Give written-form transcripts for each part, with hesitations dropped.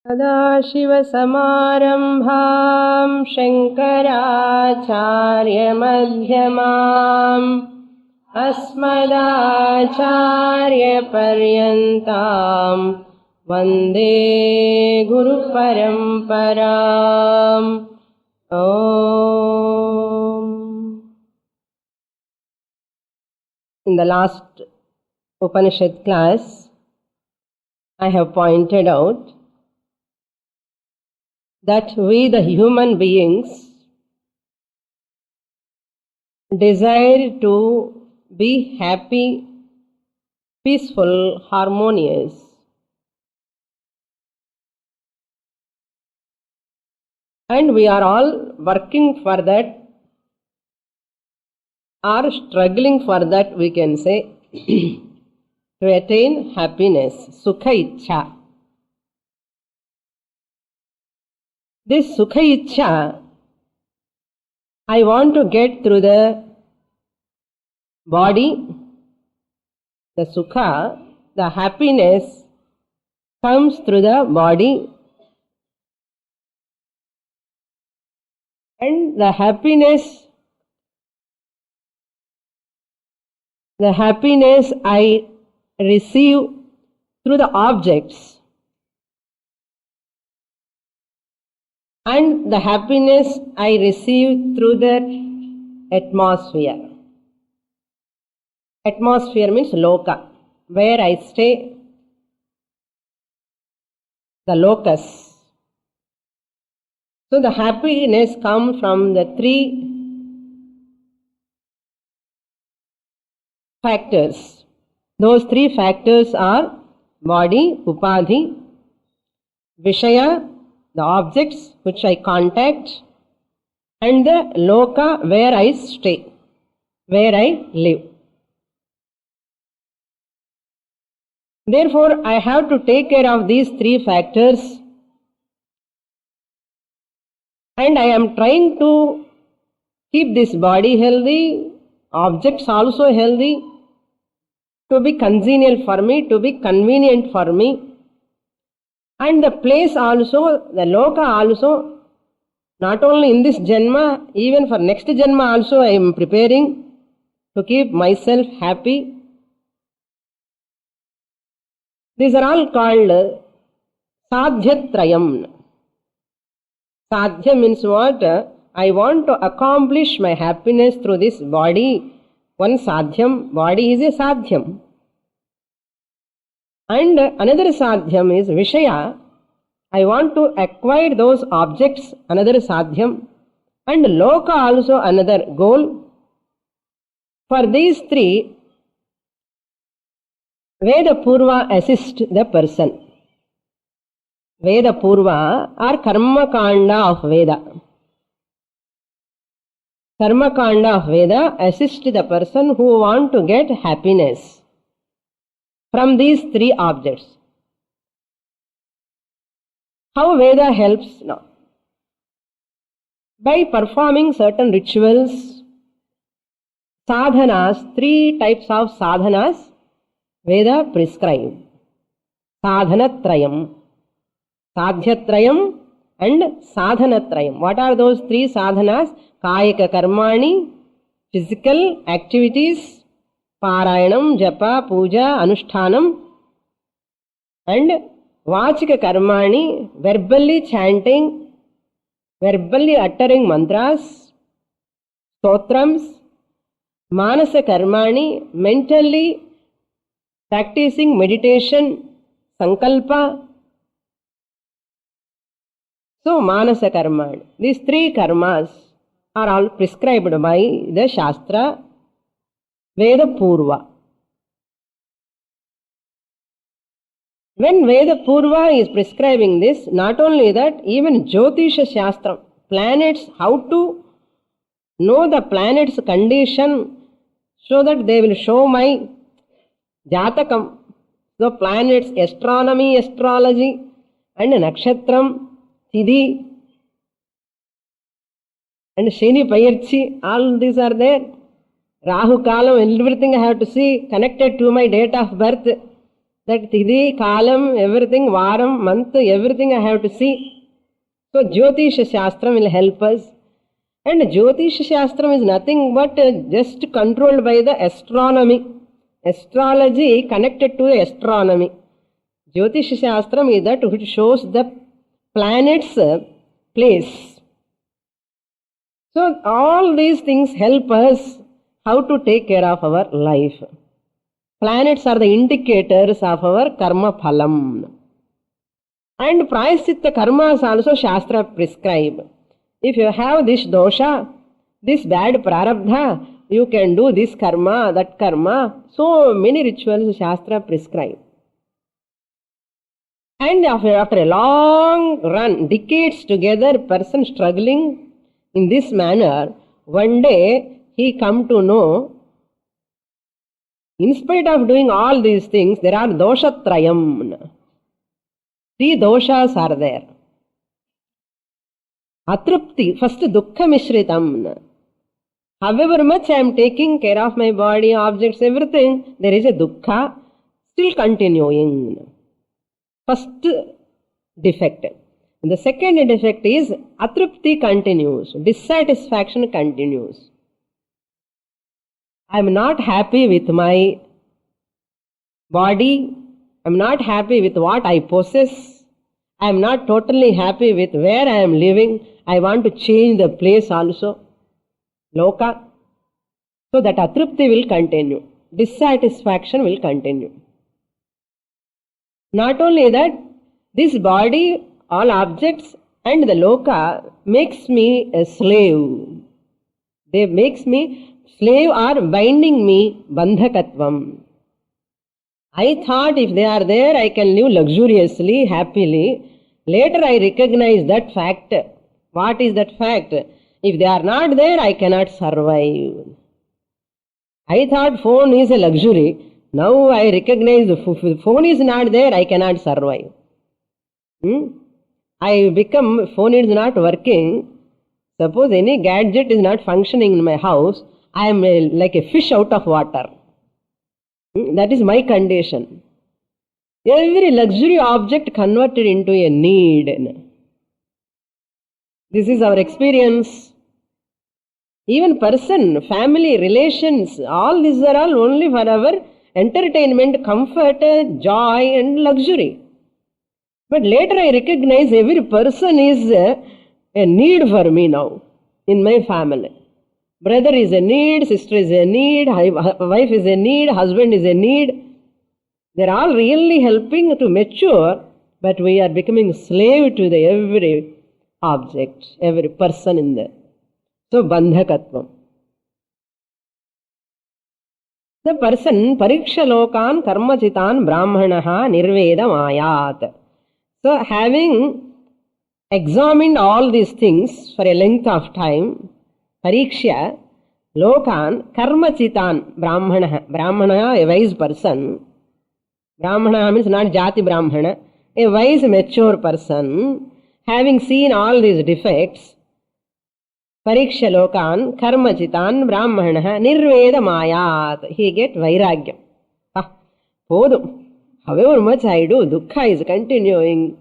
सदाशिवसमारम्भां शङ्कराचार्यमध्यमाम् अस्मदाचार्यपर्यन्तां वन्दे गुरुपरम्पराम्. In the last Upanishad class, I have pointed out that we, the human beings, desire to be happy, peaceful, harmonious. And we are all working for that, or struggling for that, we can say, to attain happiness, sukha ichha. This sukha ichha, I want to get through the body, the sukha, the happiness comes through the body, and the happiness I receive through the objects, and the happiness I receive through the atmosphere. Atmosphere means loka, where I stay, the locus. So the happiness comes from the three factors. Those three factors are body, upadhi, vishaya, the objects which I contact, and the loka, where I stay, where I live. Therefore, I have to take care of these three factors, and I am trying to keep this body healthy, objects also healthy, to be congenial for me, to be convenient for me, and the place also, the loka also, not only in this janma, even for next janma also I am preparing to keep myself happy. These are all called sadhyatrayam. Sadhya means what? I want to accomplish my happiness through this body. One sadhyam, body is a sadhyam. And another sadhyam is vishaya. I want to acquire those objects, another sadhyam. And loka also another goal. For these three, Veda Purva assists the person. Veda Purva or Karma Kanda of Veda. Karma Kanda of Veda assists the person who want to get happiness from these three objects. How Veda helps now? By performing certain rituals, sadhanas, three types of sadhanas Veda prescribe. Sadhanatrayam, Sadhyatrayam and Sadhanatrayam. What are those three sadhanas? Kayika karmani, physical activities, Parayanam, Japa, Puja, Anushtanam, and Vachika karmani, verbally chanting, verbally uttering mantras, stotrams, Manasa karmani, mentally practicing meditation, sankalpa. So, Manasa karmani. These three karmas are all prescribed by the Shastra, Veda Purva. When Veda Purva is prescribing this, not only that, even Jyotisha Shastra, planets, how to know the planets' condition so that they will show my Jatakam. So planets, astronomy, astrology, and Nakshatram, Tidhi, and Shani Payarchi, all these are there. Rahu Kalam, everything I have to see connected to my date of birth. That Tithi, Kalam, everything, Varam, month, everything I have to see. So Jyotish Shastram will help us. And Jyotish Shastram is nothing but just controlled by the astronomy. Astrology connected to the astronomy. Jyotish Shastram is that which shows the planets' place. So all these things help us how to take care of our life. Planets are the indicators of our karma phalam. And prayaschitta karmas also Shastra prescribe. If you have this dosha, this bad prarabdha, you can do this karma, that karma. So many rituals Shastra prescribe. And after a long run, decades together, person struggling in this manner, one day he come to know, in spite of doing all these things, there are doshatrayam. 3 doshas are there. Atrupti, first dukkha mishritam. However much I am taking care of my body, objects, everything, there is a dukkha still continuing. First defect. And the second defect is atrupti continues, dissatisfaction continues. I am not happy with my body. I am not happy with what I possess. I am not totally happy with where I am living. I want to change the place also. Loka. So that atrupti will continue. Dissatisfaction will continue. Not only that, this body, all objects and the loka makes me a slave. They makes me slave or binding me bandhakatvam. I thought if they are there, I can live luxuriously, happily. Later I recognize that fact. What is that fact? If they are not there, I cannot survive. I thought phone is a luxury. Now I recognize the phone is not there, I cannot survive. I become, phone is not working. Suppose any gadget is not functioning in my house, I am like a fish out of water. That is my condition. Every luxury object converted into a need. This is our experience. Even person, family, relations, all these are all only for our entertainment, comfort, joy and luxury. But later I recognize every person is a need for me now in my family. Brother is a need, sister is a need, wife is a need, husband is a need. They are all really helping to mature, but we are becoming slave to the every object, every person in there. So bandhakatvam. The person pariksha lokan karmachitan brahmanaha nirvedam ayat. So having examined all these things for a length of time, pariksha lokan karmachitan brahmanaha. Brahmana, a wise person. Brahmana means not jati brahmana. A wise mature person, having seen all these defects, pariksha lokan karmachitan brahmanaha nirvedamayat. He get vairagyam. Podum. However much I do, dukkha is continuing.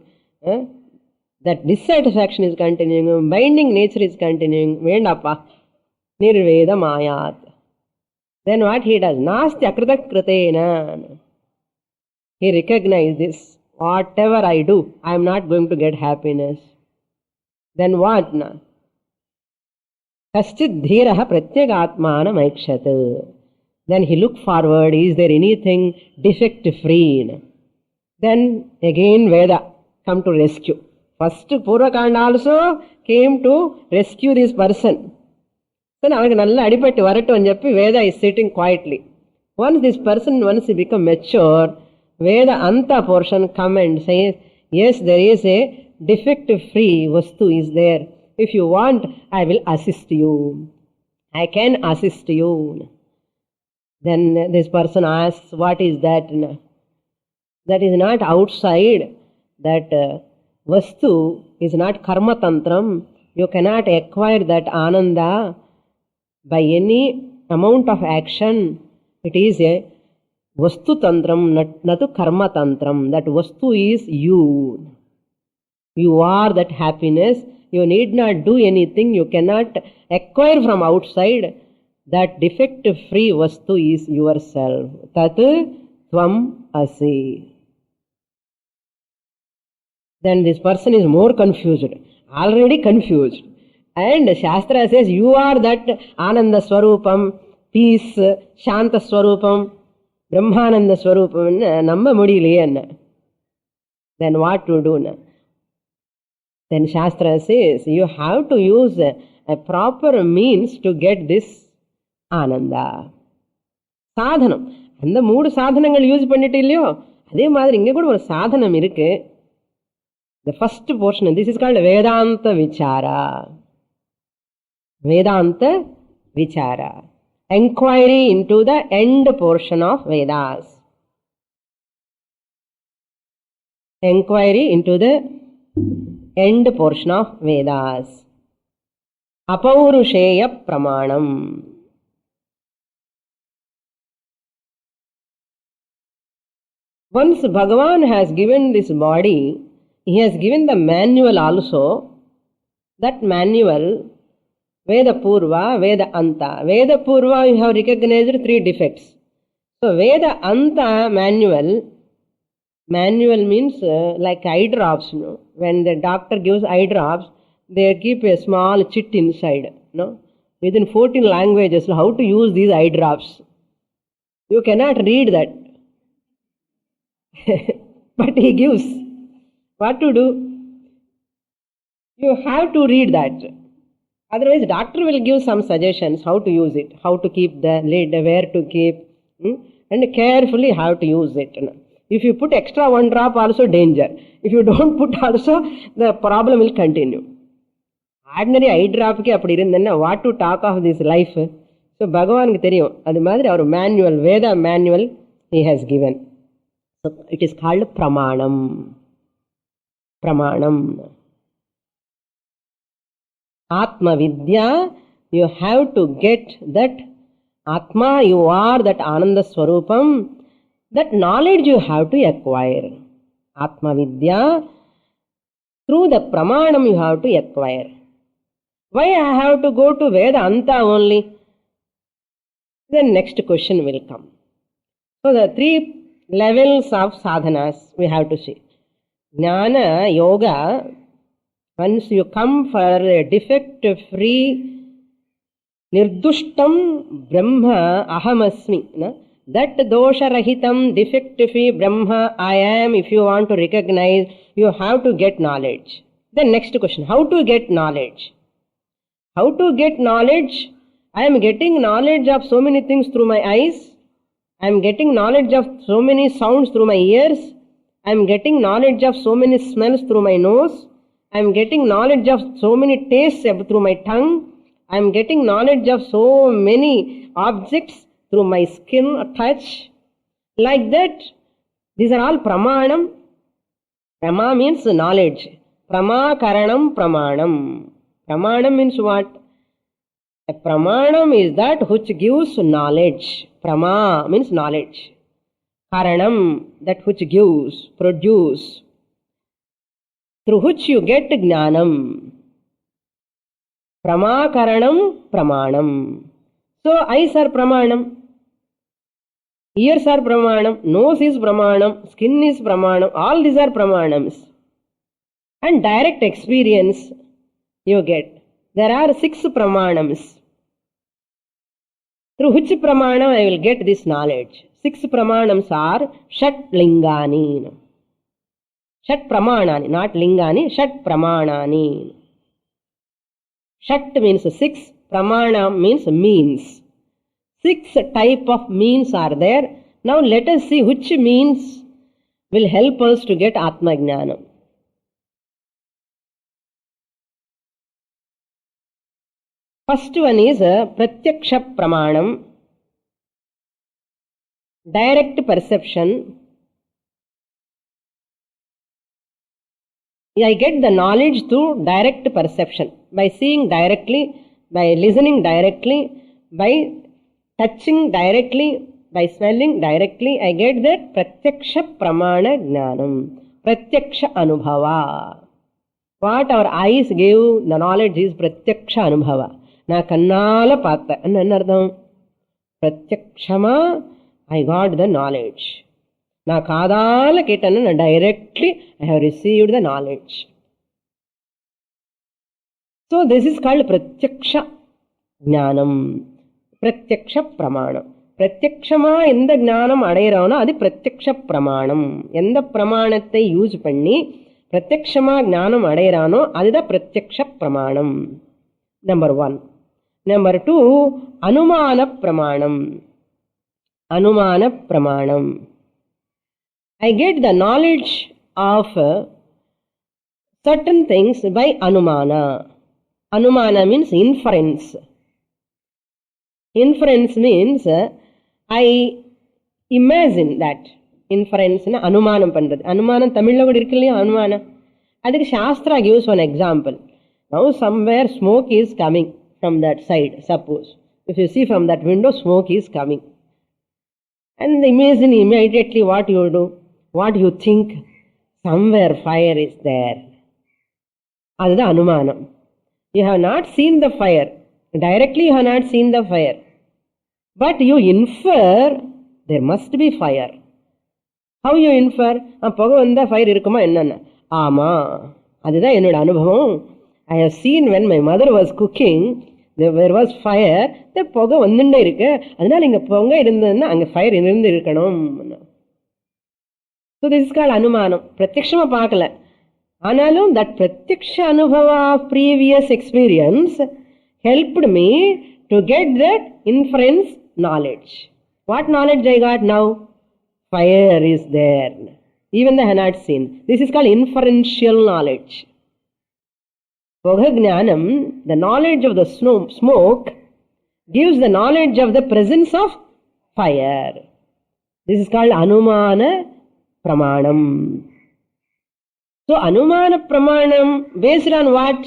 That dissatisfaction is continuing. Binding nature is continuing. Vendappa. Nirvedamayat. Then what he does? Nasti akrita kritena. He recognizes this. Whatever I do, I am not going to get happiness. Then what? Kaschid dhiraha pratyagatmanam aikshat. Then he looked forward. Is there anything defect free? Then again Veda come to rescue. First Purvakanda also came to rescue this person. Then avanukku nalla adipatti varattu ani cheppi Veda is sitting quietly. Once this person, once he become mature, Veda Anta portion come and says, yes, there is a defect-free vastu is there. If you want, I will assist you. I can assist you. Then this person asks, what is that? That is not outside. That vastu is not karma tantram. You cannot acquire that ananda by any amount of action. It is a Vastu tantram, natu karma tantram. That vastu is you. You are that happiness. You need not do anything. You cannot acquire from outside. That defect-free vastu is yourself. Tat tvam asi. Then this person is more confused. Already confused. And Shastra says, you are that Ananda Swarupam, peace, Shanta Swarupam, Brahmananda Swarupam, Namba Mudiliyan. Then what to do? Then Shastra says, you have to use a proper means to get this Ananda. Sadhanam. And the mood sadhanangal use pannittillo. Adhe madri inge kuda oru sadhanam irukku. The first portion, this is called Vedanta Vichara. Vedanta Vichara. Enquiry into the end portion of Vedas. Enquiry into the end portion of Vedas. Apaurusheya Pramanam. Once Bhagavan has given this body, he has given the manual also. That manual, Veda Purva, Veda Anta. Veda Purva, you have recognized 3 defects. So Veda Anta manual means like eye drops. No? When the doctor gives eye drops, they keep a small chit inside. No? Within 14 languages, how to use these eye drops. You cannot read that. But he gives. What to do? You have to read that. Otherwise, doctor will give some suggestions how to use it, how to keep the lid, where to keep, and carefully how to use it. If you put extra 1 drop, also danger. If you don't put also, the problem will continue. Ordinary eye drop ke appadi irundha, what to talk of this life? So Bhagavan ku theriyum. Adu madri our manual, Veda manual, he has given. So it is called Pramanam. Pramanam. Atma Vidya, you have to get that Atma, you are that Ananda Swarupam. That knowledge you have to acquire. Atma Vidya, through the Pramanam you have to acquire. Why I have to go to Veda Anta only? The next question will come. So the 3 levels of sadhanas we have to see. Jnana, Yoga, once you come for a defect-free Nirdushtam Brahma Ahamasmi, na? That dosha rahitam, defect-free Brahma I am, if you want to recognize, you have to get knowledge. Then next question, how to get knowledge? How to get knowledge? I am getting knowledge of so many things through my eyes. I am getting knowledge of so many sounds through my ears. I am getting knowledge of so many smells through my nose. I am getting knowledge of so many tastes through my tongue. I am getting knowledge of so many objects through my skin or touch. Like that, these are all pramanam. Prama means knowledge. Prama karanam pramanam. Pramanam means what? A pramanam is that which gives knowledge. Prama means knowledge. Karanam, that which gives, produce, through which you get jnanam. Prama karanam pramanam. So eyes are pramanam, ears are pramanam, nose is pramanam, skin is pramanam, all these are pramanams. And direct experience you get. There are 6 pramanams. Through which pramanam I will get this knowledge? 6 pramanams are Shat Lingani. Shat Pramanani, not Lingani, Shat Pramanani. Shat means 6, Pramana means means. 6 type of means are there. Now let us see which means will help us to get Atma Jnanam. First one is Pratyaksha Pramanam, direct perception. I get the knowledge through direct perception, by seeing directly, by listening directly, by touching directly, by smelling directly, I get that pratyaksha pramana jnanam, pratyaksha anubhava. What our eyes give, the knowledge is pratyaksha anubhava. Na kannala patta. Annardam. Pratyakshama, I got the knowledge. Na kadala ketana, directly I have received the knowledge. So this is called pratyaksha jnanam. Pratyaksha pramanam. பிரத்யக்ஷமா எந்த ஞானம் அடையிறானோ அது பிரத்யக்ஷ பிரமாணம். எந்த பிரமாணத்தை use பண்ணி பிரத்யக்ஷமா ஞானம் அடையிறானோ அதுதான் பிரத்யக்ஷ பிரமாணம். நம்பர் 1. நம்பர் 2, அனுமான பிரமாணம். அனுமான பிரமாணம். I get the knowledge of certain things by anumana. Anumana means inference. Inference means I imagine that. Inference na anumanam pandrathu. Anumanam Tamil kuda irukku anumanam. Adukku Shastra gives one example. Now somewhere smoke is coming from that side, suppose. If you see from that window, smoke is coming. And imagine immediately what you do. What you think. Somewhere fire is there. That's the anumanam. You have not seen the fire. Directly you have not seen the fire. But you infer there must be fire. How you infer? Poga vanda fire irukuma enna? Ama. Adudha ennoda anubhavam. I have seen when my mother was cooking, there was fire. The poga vandunde irukku. Adunala inga poga irundadna anga fire irundu irukanum. So this is called anumanam. Pratyakshama paakala. Analum that pratyaksha anubhava of previous experience helped me to get that inference knowledge. What knowledge I got now? Fire is there. Even though I have not seen. This is called inferential knowledge. Pogagnanam, the knowledge of the smoke, gives the knowledge of the presence of fire. This is called Anumana Pramanam. So Anumana Pramanam based on what?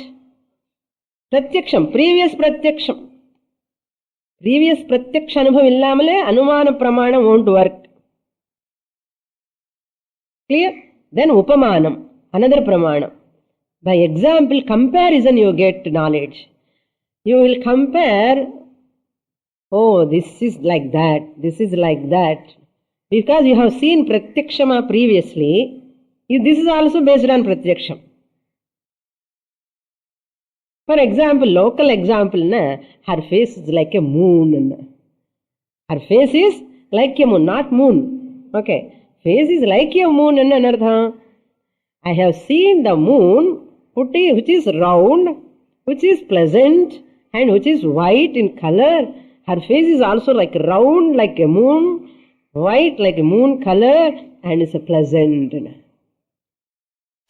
Pratyaksham, previous pratyaksham. Previous pratyaksha anubhavam illamale anumana pramanam won't work. Clear? Then upamanam, another pramanam. By example, comparison you get knowledge. You will compare, oh, this is like that, this is like that. Because you have seen pratyakshama previously, this is also based on pratyaksham. For example, local example, her face is like a moon. Her face is like a moon, not moon. Okay, face is like a moon. I have seen the moon which is round, which is pleasant, and which is white in color. Her face is also like round, like a moon, white like a moon color, and it's a pleasant.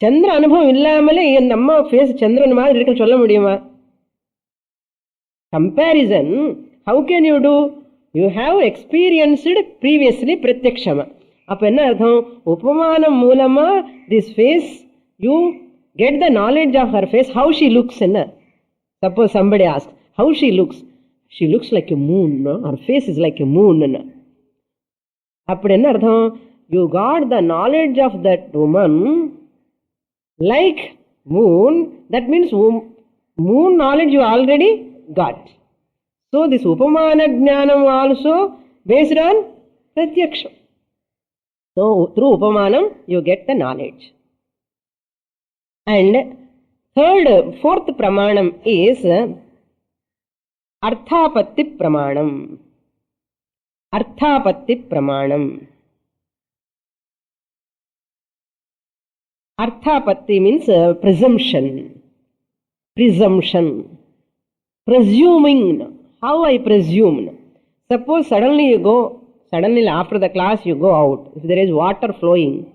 Chandra anubhavam illamale in namma face Chandran maadhiri irukku solla mudiyuma? Comparison, how can you do? You have experienced previously pratyakshama. Appo enna artham? Upamanam moolama this face, you get the knowledge of her face, how she looks. Suppose somebody asks, how she looks? She looks like a moon. Her face is like a moon. Appo enna artham? You got the knowledge of that woman like moon. That means moon knowledge you already got. So this upamana jnanam also based on pratyaksha. So through upamanam you get the knowledge. And fourth pramanam is arthapatti pramanam. Arthapatti pramanam. Arthapatti means presumption. Presumption. Presuming. How I presume? Suppose suddenly after the class you go out. If there is water flowing,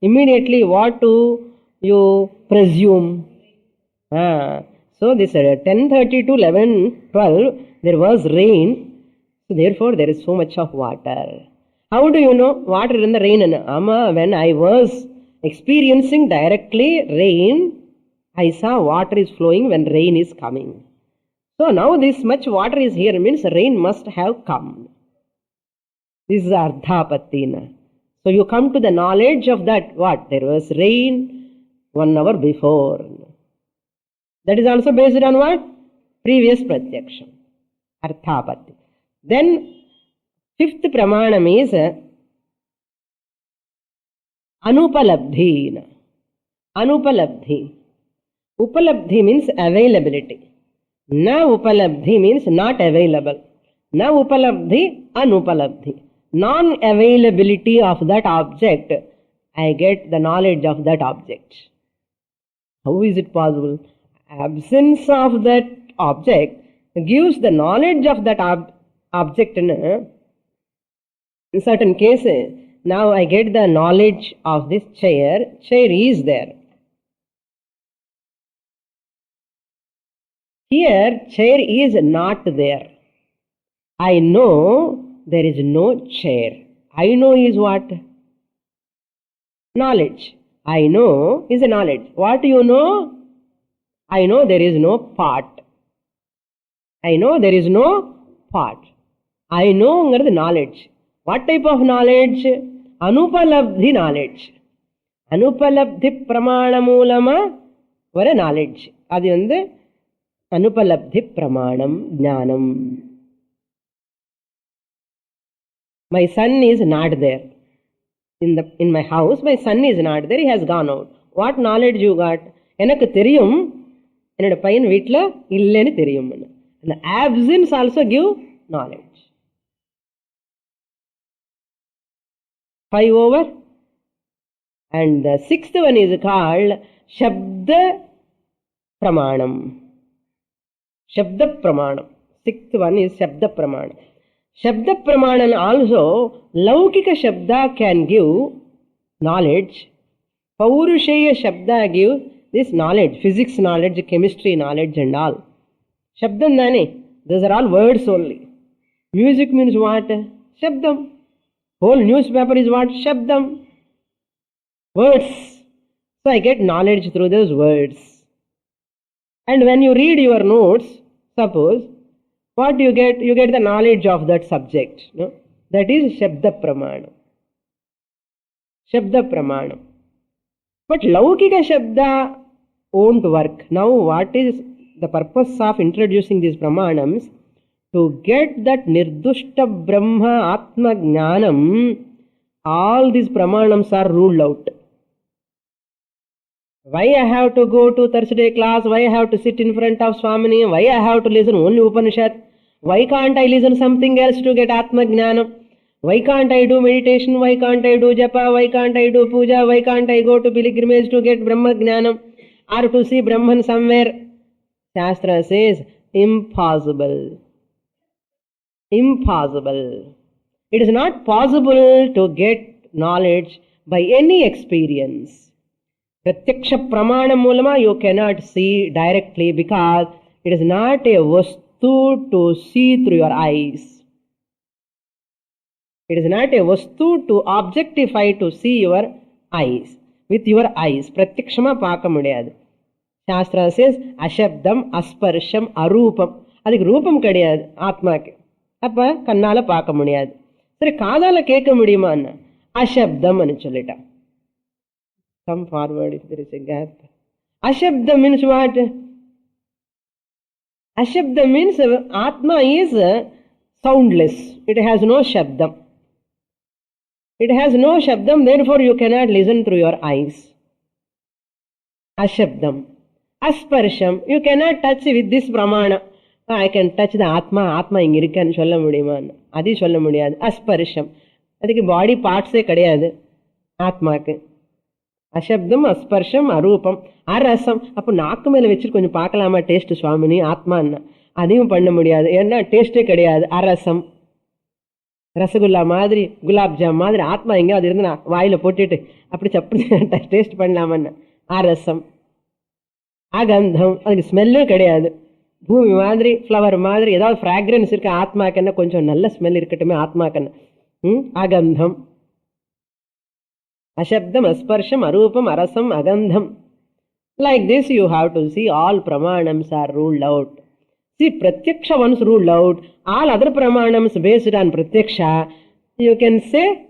immediately what do you presume? So this 10:30 to 11:12 there was rain. So therefore there is so much of water. How do you know water in the rain? When I was experiencing directly rain, I saw water is flowing when rain is coming. So now this much water is here means rain must have come. This is Ardhapattina. So you come to the knowledge of that, what? There was rain 1 hour before. That is also based on what? Previous Pratyaksha. Arthapatti. Then, 5th Pramanam is Anupalabdhi. Anupalabdhi. Upalabdhi means availability. Na upalabdhi means not available. Na upalabdhi, anupalabdhi. Non-availability of that object, I get the knowledge of that object. How is it possible? Absence of that object gives the knowledge of that object in certain cases. Now I get the knowledge of this chair. Chair is there. Here, chair is not there. I know there is no chair. I know is what? Knowledge. I know is a knowledge. What do you know? I know there is no pot. I know there is no pot. I know the knowledge. What type of knowledge? Anupalabdhi knowledge. Anupalabdhi pramana moolama vara knowledge. Adi undu Anupalabdhi pramanam jnanam. My son is not there. In my house, my son is not there. He has gone out. What knowledge you got? எனக்கு தெரியும் என்னோட பையன் வீட்டில் இல்லைன்னு தெரியும். The absence also give knowledge. 5 over. And the 6th one is called Shabda Pramanam. Shabda Pramanam. 6th one is Shabda Pramanam. Shabda Pramanam also, Laukika Shabda can give knowledge. Paurusheya Shabda give this knowledge, physics knowledge, chemistry knowledge and all. Shabdam nani, those are all words only. Music means what? Shabdam. Whole newspaper is what? Shabdam. Words. So I get knowledge through those words. And when you read your notes, suppose, what do you get? You get the knowledge of that subject. No? That is Shabda Pramanam. Shabda Pramanam. But Laukika Shabda won't work. Now what is the purpose of introducing these Pramanams? To get that Nirdushta Brahma Atma Jnanam, all these Pramanams are ruled out. Why I have to go to Thursday class? Why I have to sit in front of Swamini? Why I have to listen only Upanishad? Why can't I listen something else to get Atma Jnanam? Why can't I do meditation? Why can't I do japa? Why can't I do puja? Why can't I go to pilgrimage to get Brahma Jnanam? Or to see Brahman somewhere? Shastra says, impossible. Impossible. It is not possible to get knowledge by any experience. Pratyaksha pramana mulama you cannot see directly because it is not a vastu to see through your eyes. It is not a vastu to objectify to see your eyes. With your eyes. Pratyakshama paaka mudiyadu. Shastra says, ashabdam, asparsham, arupam. Adhik rupam kadiyadu, atmake. Appa kannala paaka mudiyadu. Sari kaadala keka mudiyuma anna. Ashabdam anu sollita. Come forward if there is a gap. Ashabdam means what? Ashabdam means Atma is soundless. It has no Shabdam. It has no Shabdam, therefore you cannot listen through your eyes. Ashabdam. Asparsham. You cannot touch with this Pramana. I can touch the Atma. Atma ingirikkan solla mudiyuma. Adi solla mudiyadu. Asparsham. Adhikku body parts kadiyadu. Atmaku. Ashabdam, asparsham, arupam, arasam. Appo naakku mela vechi konjam paakalama taste Swamini, Atma anna. Adhiyum panna mudiyadu. Enna taste kadiyadu. Arasam. Rasgulla மாதிரி gulab jam மாதிரி ஆத்மா எங்கேயாவது இருந்து நான் வாயில போட்டுட்டு அப்படி சப்படி taste பண்ணலாமன்னு. அரசம், அகந்தம், அதுக்கு ஸ்மெல்லும் கிடையாது. பூமி மாதிரி ஃப்ளவர் மாதிரி ஏதாவது ஃப்ராக்ரன்ஸ் இருக்கு ஆத்மாக்கன்னா கொஞ்சம் நல்ல ஸ்மெல் இருக்கட்டுமே ஆத்மாக்கன்னு. அகந்தம். அசப்தம், அஸ்பர்ஷம், அரூபம், அரசம், அகந்தம். Like this you have to see all pramanams are ruled out. See, pratyaksha once ruled out, all other pramanams based on pratyaksha You can say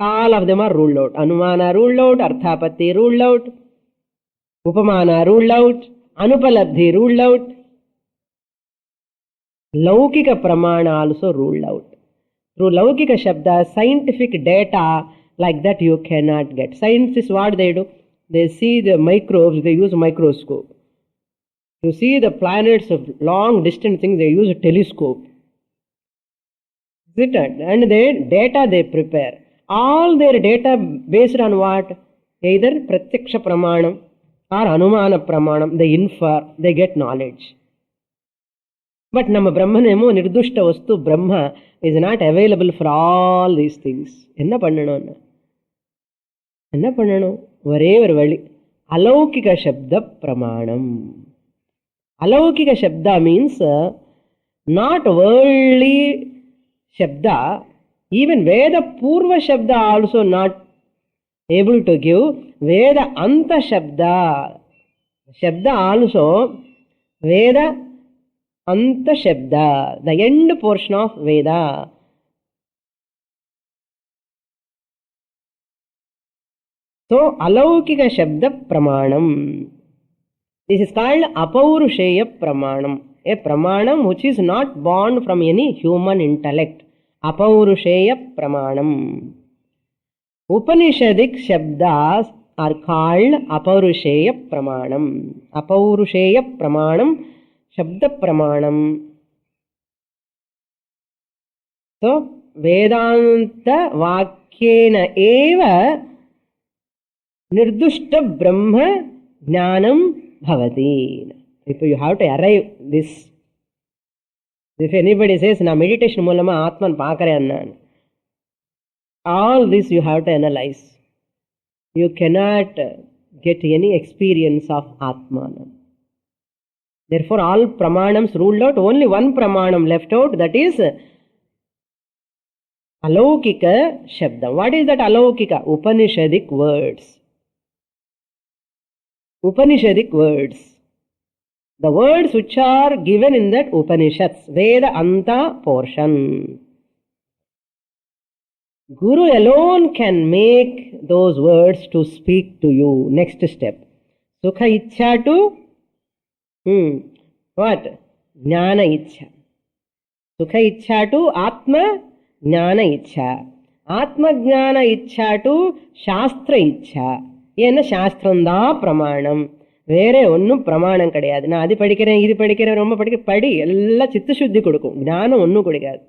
all of them are ruled out. Anumana ruled out, Arthapatti ruled out, Upamana ruled out, Anupalabdhi ruled out, Laukika Pramana also ruled out. Through Laukika Shabda, scientific data like that you cannot get. Scientists, what they do? They see the microbes, they use a microscope. To see the planets of long distant things, they use a telescope. And their data they prepare. All their data based on what? Either Pratyaksha Pramanam or Anumana Pramanam. They infer, they get knowledge. But Nama Brahmanemo Nirdushta Vastu Brahma is not available for all these things. Enna pannano? Enna pannano? Wherever vali. Alaukika Shabda Pramanam. Alaukika Shabda means not worldly Shabda. Even Veda Purva Shabda also not able to give. Veda Anta Shabda. Shabda also Veda Anta Shabda, the end portion of Veda. So, Alaukika Shabda Pramanam. This is called Apaurusheya Pramanam. A Pramanam which is not born from any human intellect. Apaurusheya Pramanam. Upanishadic Shabdas are called Apaurusheya Pramanam. Apaurusheya Pramanam. Shabda Pramanam. So, Vedanta Vakyena Eva Nirdushta Brahma Jnanam Bhavati. If you have to arrive this. If anybody says, na meditation mulama Atman Pakare annan. All this you have to analyze. You cannot get any experience of Atman. Therefore, all pramanams ruled out, only one pramanam left out, that is Alaukika Shabdam. What is that Alaukika? Upanishadic words. Upanishadic words. The words which are given in that Upanishads, Veda Anta portion. Guru alone can make those words to speak to you. Next step. Sukha Ichha to what? Jnana Ichha. Sukha Ichha to Atma Jnana Ichha. Atma Jnana Ichha to Shastra Ichha. Yena Shastranda Pramanam. வேற ஒன்னும் பிரமாணம் கிடையாது. நான் அது படிக்கிறேன் இது படிக்கிறேன் ரொம்ப படிக்க படி எல்லாம் சித்த சுத்தி கொடுக்கும். ஞானம் ஒன்னும் கொடுக்காது.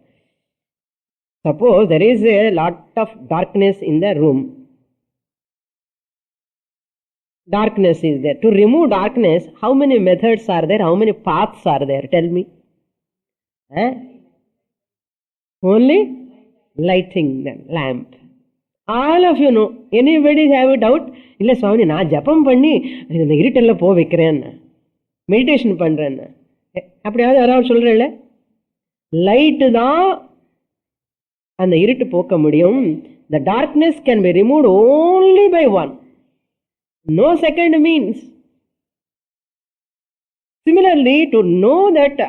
Suppose there is a lot of darkness in the room. Darkness is there. To remove darkness, how many methods are there? How many paths are there? Tell me. Only lighting the lamp. All of you know. Anybody have a doubt? இல்ல சுவாமி நான் ஜபம் பண்ணி இந்த இருட்டல்ல போ வைக்கிறேன், meditation பண்றேன். அப்படியாவது யாராவது சொல்றேன்ல, லைட்டு தான் அந்த இருட்டு போக்க முடியும். The darkness can be removed only by one. No second means. Similarly, to know that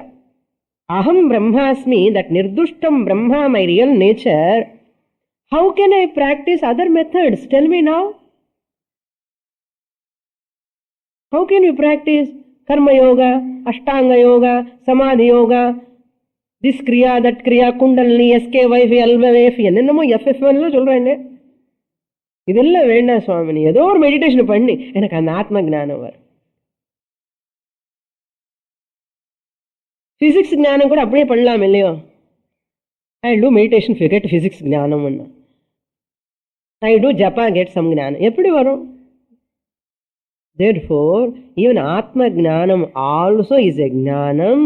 Aham Brahmasmi, that Nirdushtam Brahma, my real nature, how can I practice other methods? Tell me now. How can you practice Karma Yoga, Ashtanga Yoga, Samadhi Yoga, this Kriya, that Kriya, Kundalini, SKYF, LVF, என்னென்னமோ FF1 சொல்றேன். இதெல்லாம் வேண்டாம் சுவாமினி, ஏதோ ஒரு meditation பண்ணி எனக்கு அந்த ஆத்ம ஞானம் வரும். பிசிக்ஸ் ஞானம் கூட அப்படியே பண்ணலாம் இல்லையோ? ஐ டூ மெடிடேஷன் கெட் பிசிக்ஸ் ஞானம். ஐ டூ ஜப்பா கெட் சம் ஞானம். எப்படி வரும்? Therefore, even Atma Jnanam also is a Jnanam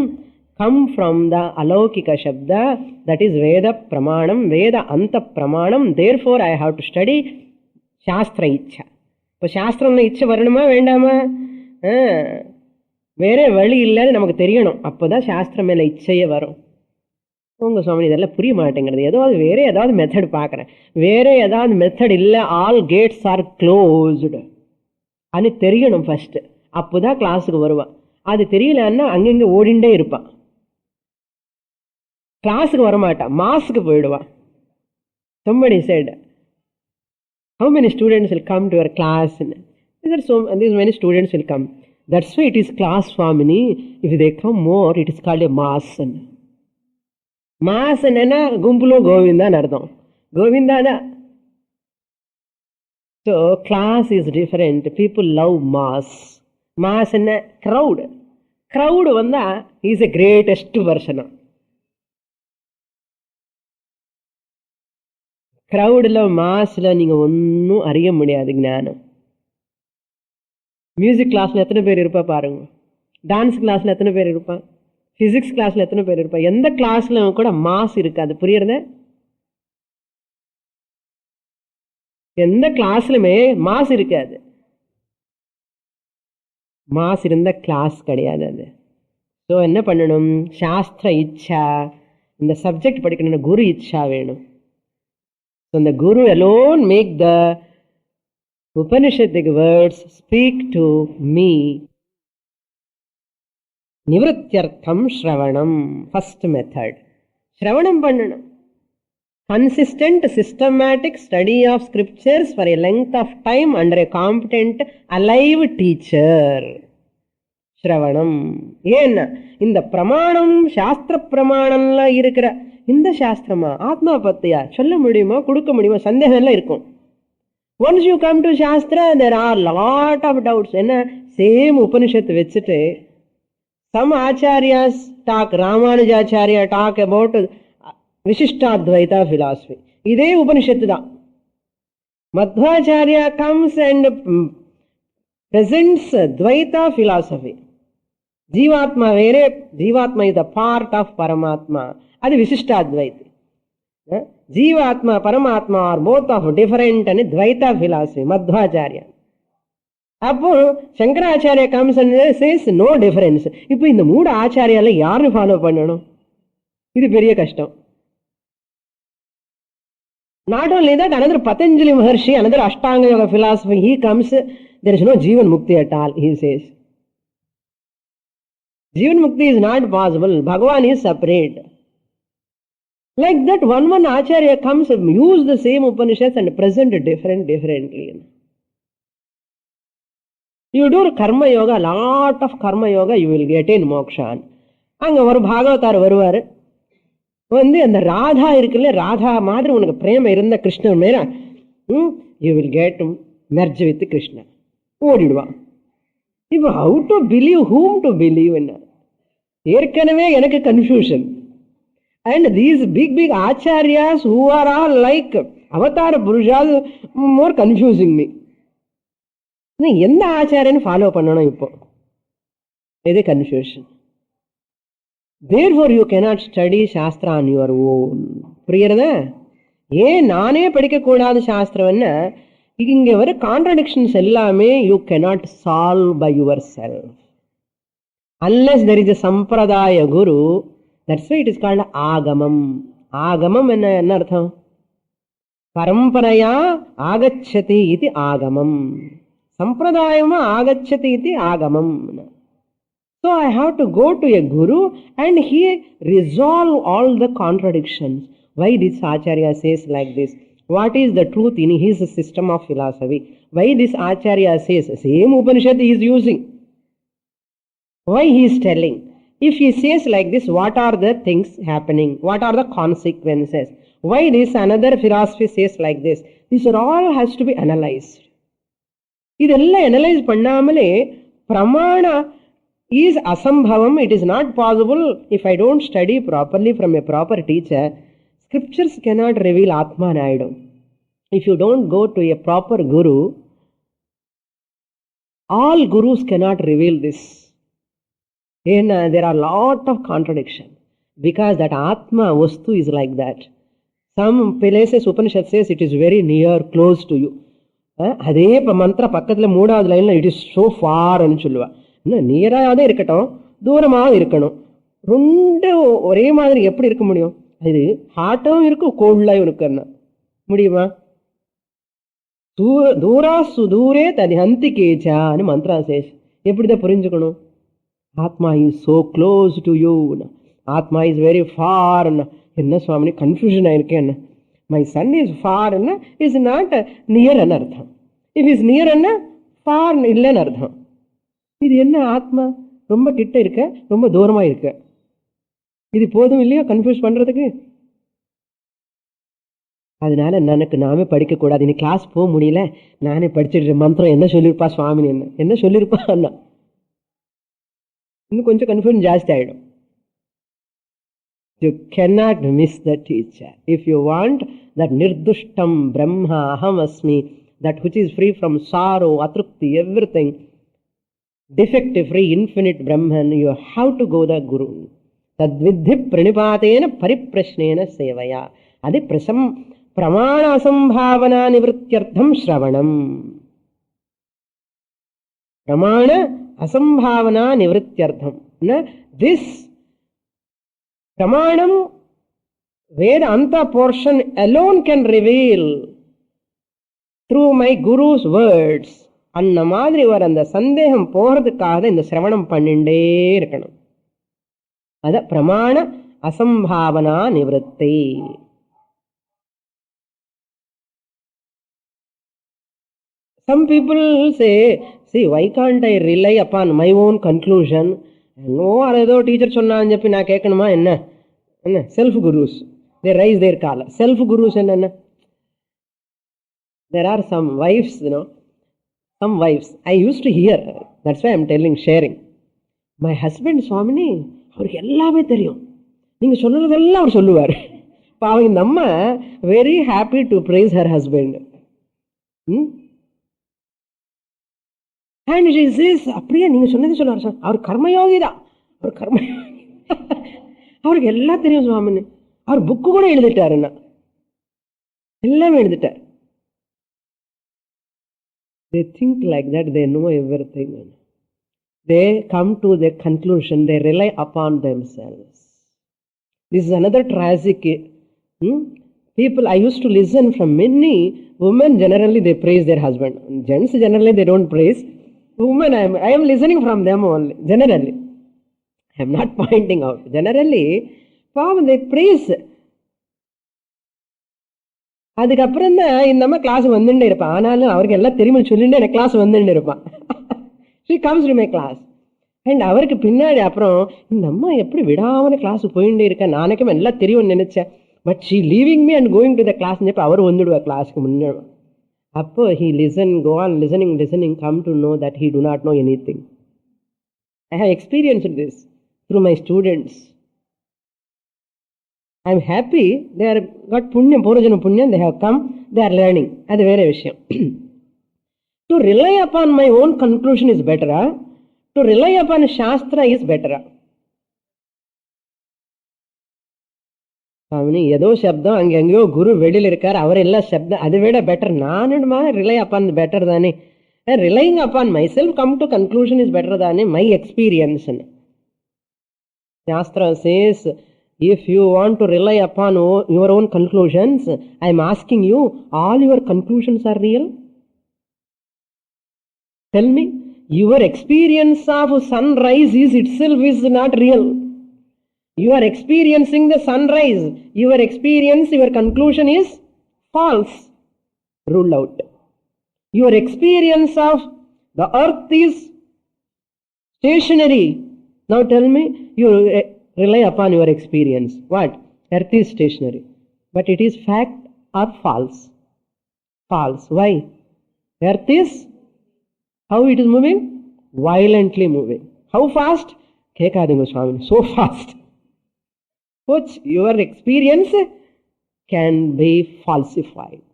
come from the Alaukika Shabda, that is Veda Pramanam, Veda Anta Pramanam. Therefore, I have to study Shastra Ichha. இப்போ சாஸ்திரம் இச்சை வரணுமா வேண்டாமா? வேற வழி இல்லைன்னு நமக்கு தெரியணும். அப்போதான் சாஸ்திரம் மேல இச்சையே வரும். உங்க சுவாமி இதெல்லாம் புரிய மாட்டேங்கிறது, ஏதாவது வேற ஏதாவது மெத்தட் பார்க்குறேன், வேற ஏதாவது மெத்தட் இல்லை, ஆல் கேட்ஸ் ஆர் க்ளோஸ்டு అని தெரியணும் ஃபர்ஸ்ட். அப்போதான் கிளாஸுக்கு வருவான். அது தெரியலன்னா அங்கங்க ஓடிண்டே இருப்பான், கிளாஸுக்கு வரமாட்டான், மாஸுக்கு போயிடுவான். Somebody said, how many students will come to your class? These many students will come. That's why it is class Swamini. If they come more, it is called a mass. Mass and Gumpulo Govinda Nardam. Govinda. So class is different. People love mass. Mass and crowd. Crowd vanda is a greatest version. Crowd மாஸ்ல நீங்க ஒன்னும் அறிய முடியாது ஞானம். Music கிளாஸ்ல எத்தனை பேர் இருப்பா பாருங்க, டான்ஸ் கிளாஸ்ல எத்தனை பேர் இருப்பா, பிசிக்ஸ் கிளாஸ்ல எத்தனை பேர் இருப்பா, எந்த கிளாஸ்ல கூட மாஸ் இருக்காது. புரியுறத? எந்த கிளாஸ்லுமே மாஸ் இருக்காது. மாஸ் இருந்த கிளாஸ் கிடையாது அது. ஸோ என்ன பண்ணணும்? சாஸ்திர இச்சா, இந்த சப்ஜெக்ட் படிக்கணும்னு குரு இச்சா வேணும். So the Guru alone make the Upanishadic words speak to me. Nivrityartham Shravanam. First method. Shravanam pannanam. Consistent, systematic study of scriptures for a length of time under a competent, alive teacher. Shravanam. ஏன்னா இந்த பிரமாணம் சாஸ்திர பிரமாணம்ல இருக்கிற இந்த சாஸ்திரமா ஆத்மா பத்தியா சொல்ல முடியுமா, கொடுக்க முடியுமா, சந்தேகம் எல்லாம் இருக்கும். Once you come to shastra there are lot of doubts. என்ன சேம் உபனிஷத்து வச்சுட்டு some acharyas talk, Ramanujacharya talk about Vishishtadvaita philosophy, இதே உபனிஷத்து தான். Madhvacharya comes and presents Dvaita philosophy. ஜீவாத்மா வேறே, ஜீவாத்மா இஸ் த பார்ட் ஆஃப் பரமாத்மா, அது விசிஷ்டாத்வைதி. ஜீவாத்மா பரமாத்மா ஆர் போத் ஆஃப் டிஃபரெண்ட் అని ద్వైతా ఫిలాసఫీ మధ్వాచార్య. அப்போ Shankaracharya comes and says no difference. இப்போ இந்த மூணு ஆச்சாரியால யாரு ஃபாலோ பண்ணணும்? இது பெரிய கஷ்டம். Not only that, another Patanjali Maharshi, another Ashtanga Yoga philosophy, he comes, there is no Jivan Mukti at all, he says. Jivan Mukti is not possible. Bhagavan is separate. Like that, one Acharya comes and use the same Upanishads and present differently. You do Karma Yoga, lot of Karma Yoga, you will get in moksha. அங்கே ஒரு பாகவதார் வருவார், வந்து அந்த ராதா இருக்குல்ல, ராதா மாதிரி உனக்கு பிரேம இருந்த கிருஷ்ணன் மேல you will get merge with Krishna, ஓடிடுவான். இப்போ how to believe, whom to believe என்ன ஏற்கனவே எனக்கு confusion. And these big acharyas who are all like avatar purushas more confusing me. எந்த ஆச்சாரியன் ஃபாலோ பண்ணணும் இப்போ? இது confusion. Therefore you cannot study Shastra on your own. புரியுறதா? ஏன் நானே படிக்கக்கூடாது சாஸ்திரம்னா, இங்க வர கான்ட்ரடிக்ஷன்ஸ் எல்லாமே you cannot solve by yourself. Unless there is a sampradaya guru. That's why it is called ஆகமம். ஆகமம் என்ன அர்த்தம்? பரம்பரையா ஆகச்சதி இது ஆகமம், சம்பிரதாயமா ஆகச்சதி இது ஆகமம். So I have to go to a guru and he resolve all the contradictions. Why this Acharya says like this? What is the truth in his system of philosophy? Why this Acharya says, same Upanishad he is using. Why he is telling? If he says like this, what are the things happening? What are the consequences? Why this another philosophy says like this? These are all has to be analyzed. இதெல்லாம் analyse பண்ணாமலே pramana is asambhavam. It is not possible if I don't study properly from a proper teacher. Scriptures cannot reveal Atma Nayadu. If you don't go to a proper guru, all gurus cannot reveal this. And there are lot of contradiction because that Atma Vastu is like that. Some places Upanishad says it is very near, close to you. அதே மந்திர பக்கத்துல மூணாவது லைன்ல it is so for ன்னு சொல்லுவா. இன்னும் நியராக இருக்கட்டும், தூரமாக இருக்கணும், ரெண்டு ஒரே மாதிரி எப்படி இருக்க முடியும்? இது ஹாட்டும் இருக்கும், கோல்டாயும் இருக்குன்னா முடியுமா? தூரா சுதூரே தனி ஹந்தி கேச்சான்னு மந்திரா சேஷ். எப்படிதான் புரிஞ்சுக்கணும்? ஆத்மா is so close to you, ஆத்மா இஸ் வெரி ஃபார். என்ன சுவாமி confusion ஆயிருக்கேன். My son is far anna is not near anartham. If is near anna far illa anartham. இது என்ன ஆத்மா ரொம்ப கிட்ட இருக்க ரொம்ப தூரமா இருக்க, இது போதும் இல்லையா கன்ஃபியூஸ் பண்றதுக்கு? அதனால எனக்கு நாமே படிக்க கூடாது. இனி கிளாஸ் போக முடியல, நானே படிச்சுட்டு மந்திரம் என்ன சொல்லியிருப்பா சுவாமினி என்ன சொல்லியிருப்பா அண்ணா, இன்னும் கொஞ்சம் கன்ஃபியூஷன் ஜாஸ்தி ஆயிடும். You cannot miss the teacher. If you want that nirdushtam brahma aham asmi, that which is free from sorrow, atrupti, everything, defective free, infinite Brahman, you have to go the Guru. Tadvidhi pranipatena pariprashnena sevaya. Adi pramana asambhavana nivrityartham shravanam. Pramana asambhavana nivrityartham. This Pramanam, Vedanta portion alone can reveal through my Guru's words. அந்த மாதிரி வர அந்த சந்தேகம் போறதுக்காக இந்த சிரவணம் பண்ணிண்டே இருக்கணும். அத பிரமாண அசம்பாவனா நிவர்த்தி. Some people say, see, why can't I rely upon my own conclusion? No, ஏதோ டீச்சர் சொன்னான்னு చెప్పి நான் கேட்கணுமா என்ன? என்ன self gurus, they raise their collar. Self gurus என்ன? There are some wives, some wives I used to hear, that's why I'm telling, sharing. My husband Swamini, அவருக்கு எல்லாமே தெரியும், நீங்க சொல்றதெல்லாம் அவர் சொல்லுவார். பாவம் இந்த அம்மா very happy to praise her husband. And she says, அப்படியே நீங்க சொன்னது சொல்லுவார் சார், அவர் கர்மயோகி தான், அவர் கர்மயோகி, அவருக்கு எல்லாம் தெரியும் சுவாமின்னு. அவர் புக்கு கூட எழுதிட்டாருன்னா, எல்லாமே எழுதிட்டார். They think like that, they know everything. They come to their conclusion, they rely upon themselves. This is another tragic. People, I used to listen from many women, generally they praise their husband. Gents generally they don't praise. Women, I am listening from them only, generally. I am not pointing out. Generally, they praise. அதுக்கப்புறம் தான் இந்த அம்மா class வந்துட்டே இருப்பான். ஆனாலும் அவருக்கு எல்லாம் தெரியுமா சொல்லிட்டு எனக்கு கிளாஸ் வந்துட்டு இருப்பான். She comes to my class. And அவருக்கு பின்னாடி அப்புறம் இந்த அம்மா எப்படி விடாம கிளாஸ் போயிட்டே இருக்க, நானே எல்லாம் தெரியும்னு நினைச்சேன். But she leaving me and going to the class, அவர் வந்துடுவா கிளாஸ்க்கு முன்னே. அப்போ he listen, go on listening, come to know that he do not know anything. I have experienced this through my students. I am happy they are got punyam, purajana punyam, they have come, they are learning. Adu vera vishayam. To rely upon my own conclusion is better. To rely upon Shastra is better. ஏதோ சப்தம் அங்கெங்கயோ குரு வெளியில் இருக்கார், அவர் எல்லாம் சப்தம், அதை விட better. நானுமா rely upon better தானே, relying upon myself come to conclusion is better தானே, my experience. Shastra says, if you want to rely upon your own conclusions, I am asking you, all your conclusions are real? Tell me, your experience of sunrise is itself is not real. You are experiencing the sunrise. Your experience, your conclusion is false. Ruled out. Your experience of the earth is stationary. Now tell me, you rely upon your experience. What? Earth is stationary. But it is fact or false? False. Why? Earth is, how it is moving? Violently moving. How fast? Kekadingo Swami. So fast. Which your experience can be falsified.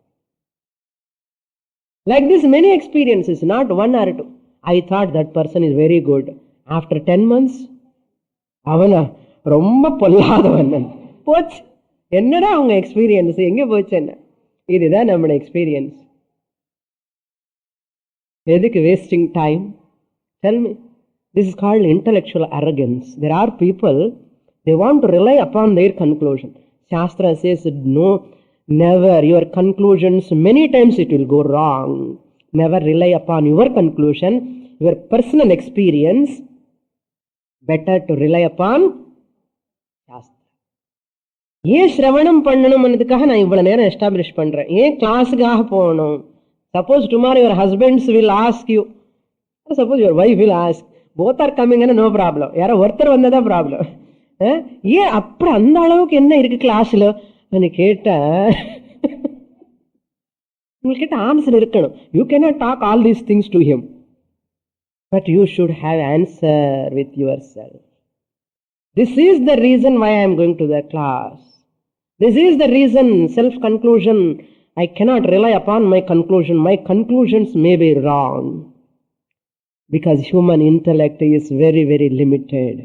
Like this, many experiences, not one or two. I thought that person is very good. After 10 months, அவனா ரொம்ப பொல்லாதவன். போச்சு, என்னடா அவங்க experience எங்க போச்சு? என்ன இதுதான் நம்மளோட எக்ஸ்பீரியன்ஸ். எதுக்கு wasting time? Tell me. This is called intellectual arrogance. There are people, they want to rely upon their conclusion. Shastra says, no, never. Your conclusions, many times it will go wrong. Never rely upon your conclusion, your personal experience. Better to rely upon Shastra. ஏன் சிரவணம் பண்ணணும்ன்றதுக்காக நான் இவ்வளவு நேரம் establish பண்றேன். ஏன் கிளாஸுக்காக போகணும்? Suppose tomorrow your husbands will ask you, suppose your wife will ask, both are coming, no problem. யாரோ ஒருத்தர் வந்ததா ப்ராப்ளம். ஏன் அப்படி அந்த அளவுக்கு என்ன இருக்கு கிளாஸ்ல கேட்டா உங்ககிட்ட ஆன்சர் இருக்கணும். You cannot talk all these things to him, but you should have answer with yourself. This is the reason why I am going to the class. This is the reason, self-conclusion. I cannot rely upon my conclusion. My conclusions may be wrong. Because human intellect is very, very limited.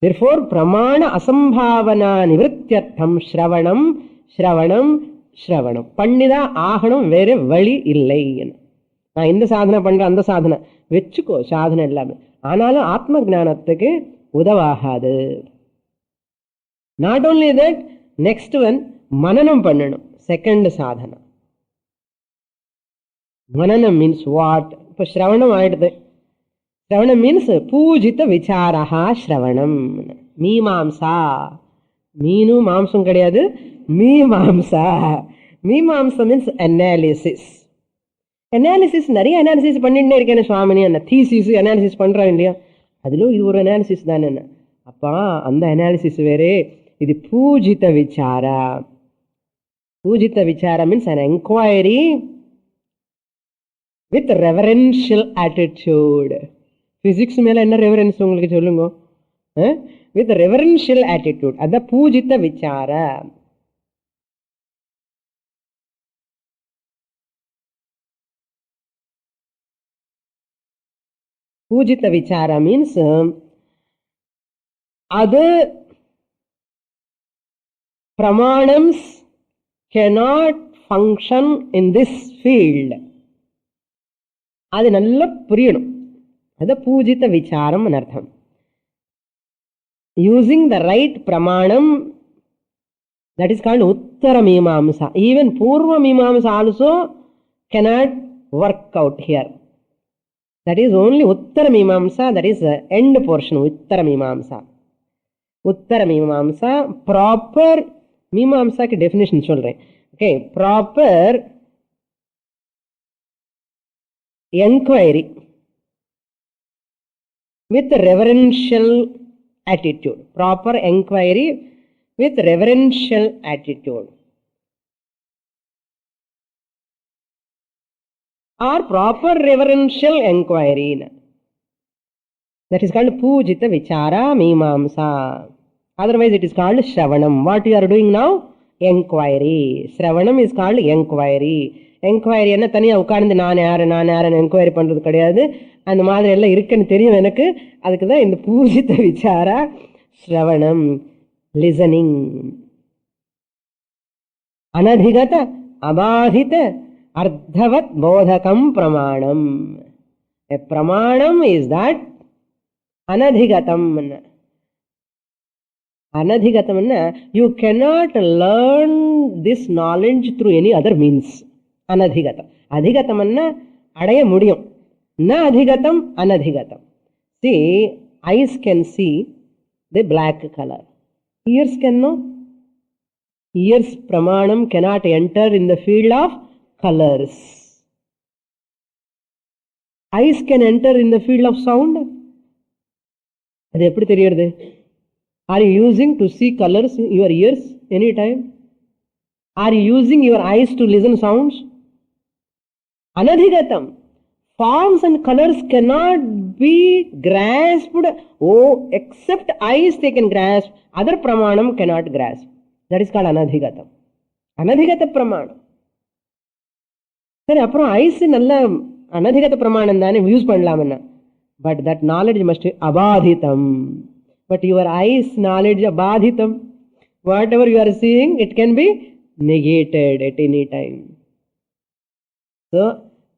Therefore, pramana asambhavana nivrityartham shravanam, shravanam, shravanam. Pannida ஆகணும், வேற வழி இல்லை. நான் இந்த சாதனை பண்றேன், அந்த சாதனை வச்சுக்கோ, சாதனை எல்லாமே. ஆனாலும் ஆத்ம ஞானத்துக்கு உதவாகாது. Not only that, next one மனனம் பண்ணணும். செகண்ட் சாதனா மனனம் மீன்ஸ் வாட்? இப்ப ஸ்ரவணம் ஆயிடுது. ஸ்ரவணம் மீன்ஸ் பூஜித விசாரா ஸ்ரவணம். மீமாம்சா, மீனும் மாம்சம் கிடையாது, மீமாம்சா. மீமாம்சா மீன்ஸ் அனாலிசிஸ். அனாலிசிஸ் நிறைய அனாலிசிஸ் பண்ணிட்டே இருக்கேன் சுவாமினி. என்ன தீசிஸ் அனாலிசிஸ் பண்றான் இல்லையா, அதிலும் இது ஒரு அனாலிசிஸ் தானே. அப்பா அந்த அனாலிசிஸ் வேறே, இது பூஜித விசாரா. பூஜித விசாரா means an enquiry with reverential attitude. Physics மேல என்ன ரெவரன்ஸ் உங்களுக்கு சொல்லுங்க? வித் ரெவரன்ஷியல் ஆட்டிடியூட், அதான் பூஜித விசாரா. Pujita vichara means other pramanams cannot function in this field. அது நல்ல புரியணும். அது பூஜித விசாரம் அர்த்தம். Using the right pramanam, that is called uttara mimamsa. Even purva mimamsa also cannot work out here. That is only Uttara Mimamsa, that is the end portion, Uttara Mimamsa. Uttara Mimamsa, proper Mimamsa ki definition solren. Okay, proper enquiry with reverential attitude. Proper enquiry with reverential attitude. Or proper reverential enquiry. That is called Pujita Vichara Mimamsa. Otherwise it is called Shravanam. What you are doing now? Enquiry. Shravanam is called enquiry. Enquiry என்ன தனியா உட்கார்ந்து நான் யாரு enquiry பண்றது கிடையாது. அந்த மாதிரி எல்லாம் இருக்குன்னு தெரியும் எனக்கு. அதுக்குதான் இந்த பூஜித விசாரா ஸ்ரவணம், லிசனிங். அனதிகத அபாதித Ardhavat bodhakam pramanam. A pramanam is that anadhigatam. Anadhigatam, you cannot learn this knowledge through any other means. Anadhigatam. Adhigatam adaya mudiyum. Na adhigatam, anadhigatam. See, eyes can see the black color. Ears can know. Ears pramanam cannot enter in the field of colors. Eyes can enter in the field of sound. அது எப்படி தெரியுது? Are you using to see colors in your ears anytime? Are you using your eyes to listen sounds? Anadhigatam. Forms and colors cannot be grasped. Oh, except eyes they can grasp. Other pramanam cannot grasp. That is called anadhigatam. Anadhigata pramanam. சரி, அப்புறம் ice நல்ல அனதிகத பிரமாணம் தானே, யூஸ் பண்ணலாம்னா. But that knowledge must அபாதிதம். But your eyes knowledge அபாதிதம். Whatever you are seeing it can be negated at any time. So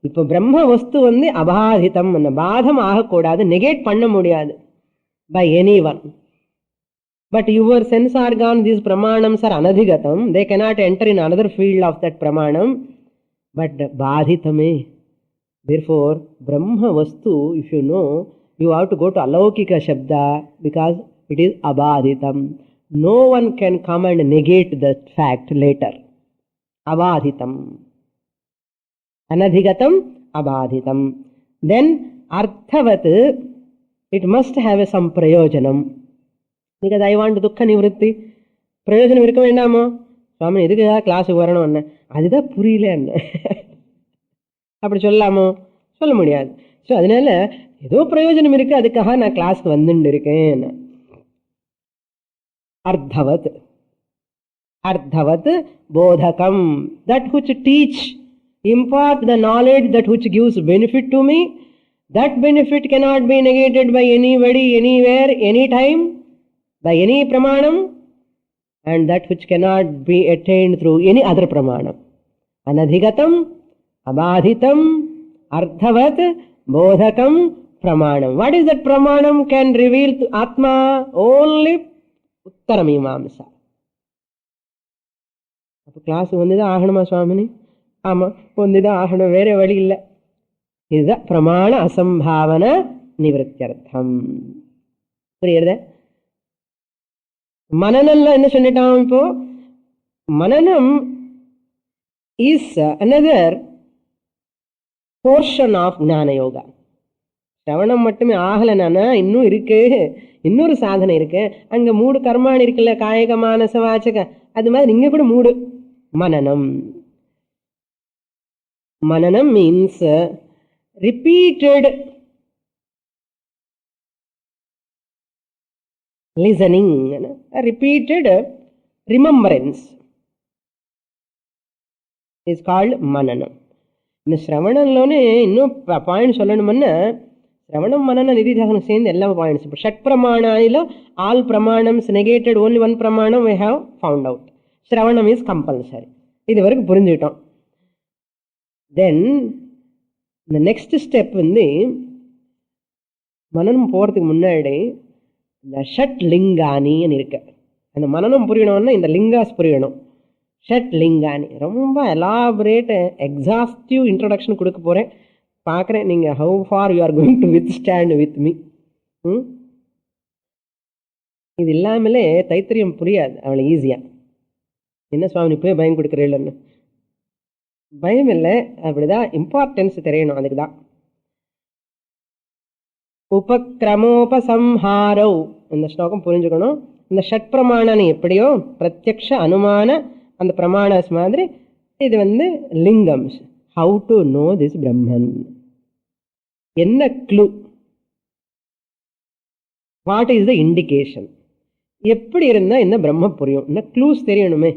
இப்போ பிரம்ம வஸ்து அபாதிதம், பாதம் ஆகக்கூடாது, நெகேட் பண்ண முடியாது by any one. But your sense organ, these pramanams are anadhigatam. They cannot enter in another field of that pramanam. But badhitame. Therefore, Brahma Vastu, if you know, you have to go to Alaukika Shabda because it is abadhitam. No one can come and negate that fact later. Abadhitam. Anadhigatam, abadhitam. Then arthavat, it must have some prayojanam. Because I want dukkha nivritti. பிரயோஜனம் இருக்க வேண்டாமோ? சுவாமி எதுக்குதா கிளாஸுக்கு வரணும் என்ன, அதுதான் புரியல என்ன அப்படி சொல்லலாமோ? சொல்ல முடியாது. ஸோ அதனால ஏதோ பிரயோஜனம் இருக்கு, அதுக்காக நான் கிளாஸ்க்கு வந்துட்டு இருக்கேன். அர்த்தவத், அர்த்தவத் போதகம், that which teach, impart the knowledge that which gives benefit to me. That benefit cannot be negated by anybody, anywhere, anytime, by any pramanam, and that which cannot be attained through any other pramanam. Anadhigatam, abadhitam, arthavat, bodhakam, pramanam. What is that pramanam can reveal to Atma? Only Uttaramimamsa. அப்போ class வந்துதான் ஆகணுமா சுவாமினி? ஆமாம், வந்துதான் ஆகணும், வேற வழி இல்லை. இதுதான் பிரமாண அசம்பாவன நிவர்த்தியர்த்தம். புரியுறத? மனநம்ல என்ன சொல்லிட்டான் இப்போ? மனனம் இஸ் அனதர் போர்ஷன் ஆஃப் ஞான யோகா. சிரவணம் மட்டுமே ஆகலைன்னா இன்னும் இருக்கு, இன்னொரு சாதனை இருக்கு. அங்க 3 கர்மாணி இருக்குல்ல, காயக மானச வாச்சக, அது மாதிரி இங்க கூட 3. மனனம், மனனம் means repeated listening, repeated remembrance is called mananam. இந்த சிரவணம்லோனே இன்னும் பாயிண்ட் சொல்லணும்னா, சிரவணம் மனன நிதித்தியாசனம் சேர்ந்து எல்லா பாயிண்ட்ஸ். இப்போ ஷட் பிரமாணில ஆல் பிரமாணம்ஸ் நெகேட்டட், ஓன்லி ஒன் பிரமாணம் we have found out. சிரவணம் இஸ் கம்பல்சரி. இது வரைக்கும் புரிஞ்சுக்கிட்டோம். தென் இந்த நெக்ஸ்ட் ஸ்டெப் வந்து மனனம் போகிறதுக்கு முன்னாடி இந்த ஷட் லிங்கானின்னு இருக்கு. அந்த மனனம் புரியணும்னா இந்த லிங்காஸ் புரியணும். ஷட் லிங்கானி ரொம்ப எலாபரேட் எக்ஸாஸ்டிவ் இன்ட்ரடக்ஷன் கொடுக்க போகிறேன். பார்க்குறேன் நீங்கள் how for you are going to with stand with me. இது இல்லாமலே தைத்திரியம் புரியாது அவ்வளோ ஈஸியாக. என்ன சுவாமி இப்போயே பயம் கொடுக்குறீங்கன்னு? பயம் இல்லை, அப்படிதான் இம்பார்ட்டன்ஸ் தெரியணும். அதுக்கு தான் உபக்ரமோபசம்ஹாரோ இந்த ஸ்லோகம் புரிஞ்சுக்கணும். இந்த ஷட் பிரமாணம் எப்படியோ பிரத்யக்ஷ அனுமான அந்த பிரமாணஸ் மாதிரி இது வந்து லிங்கம்ஸ். ஹவு டு நோ திஸ் பிரம்மன், என்ன clue, what is the indication, எப்படி இருந்தா என்ன பிரம்ம புரியும், என்ன க்ளூஸ் தெரியணுமே.